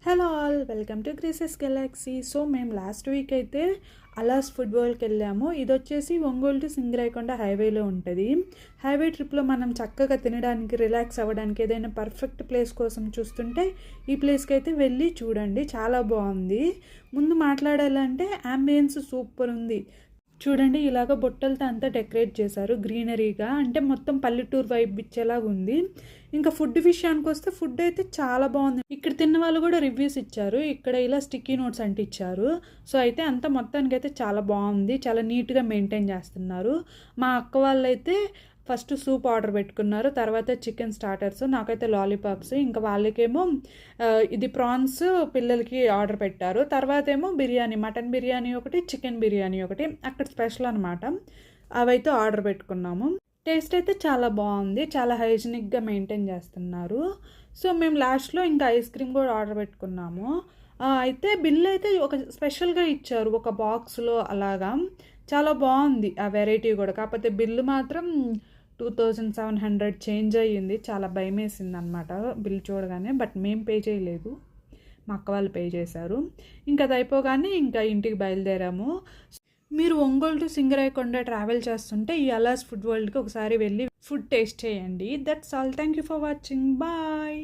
Hello all, welcome to graces Galaxy. So మేము last week అయితే అలాస్ food వరల్డ్కి వెళ్ళాము. ఇది వచ్చేసి ఒంగోలు టు సింగరాయకొండ హైవేలో ఉంటుంది. హైవే ట్రిప్లో మనం చక్కగా తినడానికి, రిలాక్స్ అవ్వడానికి ఏదైనా పర్ఫెక్ట్ ప్లేస్ కోసం చూస్తుంటే ఈ ప్లేస్కి అయితే వెళ్ళి చూడండి, చాలా బాగుంది. ముందు మాట్లాడాలంటే అంబియన్స్ సూపర్ ఉంది. చూడండి, ఇలాగ బొట్టలతో అంతా డెకరేట్ చేశారు గ్రీనరీగా, అంటే మొత్తం పల్లెటూరు వైబ్ ఇచ్చేలాగా ఉంది. ఇంకా ఫుడ్ విషయానికి వస్తే ఫుడ్ అయితే చాలా బాగుంది. ఇక్కడ తిన్న వాళ్ళు కూడా రివ్యూస్ ఇచ్చారు. ఇక్కడ ఇలా స్టిక్కీ నోట్స్ అంటే ఇచ్చారు. సో అయితే అంతా మొత్తానికి అయితే చాలా బాగుంది, చాలా నీట్గా మెయింటైన్ చేస్తున్నారు. మా అక్క వాళ్ళైతే ఫస్ట్ సూప్ ఆర్డర్ పెట్టుకున్నారు, తర్వాత చికెన్ స్టార్టర్స్, నాకైతే లాలీపాప్స్, ఇంకా వాళ్ళకేమో ఇది ప్రాన్స్ పిల్లలకి ఆర్డర్ పెట్టారు. తర్వాత ఏమో బిర్యానీ, మటన్ బిర్యానీ ఒకటి, చికెన్ బిర్యానీ ఒకటి అక్కడ స్పెషల్ అనమాట. అవైతే ఆర్డర్ పెట్టుకున్నాము. టేస్ట్ అయితే చాలా బాగుంది, చాలా హైజీనిక్గా మెయింటైన్ చేస్తున్నారు. సో మేము లాస్ట్లో ఇంకా ఐస్ క్రీమ్ కూడా ఆర్డర్ పెట్టుకున్నాము. అయితే బిల్ అయితే ఒక స్పెషల్గా ఇచ్చారు, ఒక బాక్స్లో అలాగా. చాలా బాగుంది ఆ వెరైటీ కూడా. కాకపోతే బిల్లు మాత్రం 2700 చేంజ్ అయ్యింది. చాలా భయం వేసింది అనమాట బిల్ చూడగానే. బట్ మేము పే చేయలేదు, మా అక్క వాళ్ళు పే చేశారు. ఇంకా అది అయిపోగానే ఇంకా ఇంటికి బయలుదేరాము. మీరు ఒంగోలు టు సింగరాయకొండ ట్రావెల్ చేస్తుంటే ఈ అలాస్ ఫుడ్ వరల్డ్కి ఒకసారి వెళ్ళి ఫుడ్ టేస్ట్ చేయండి. That's all. Thank you for watching. Bye.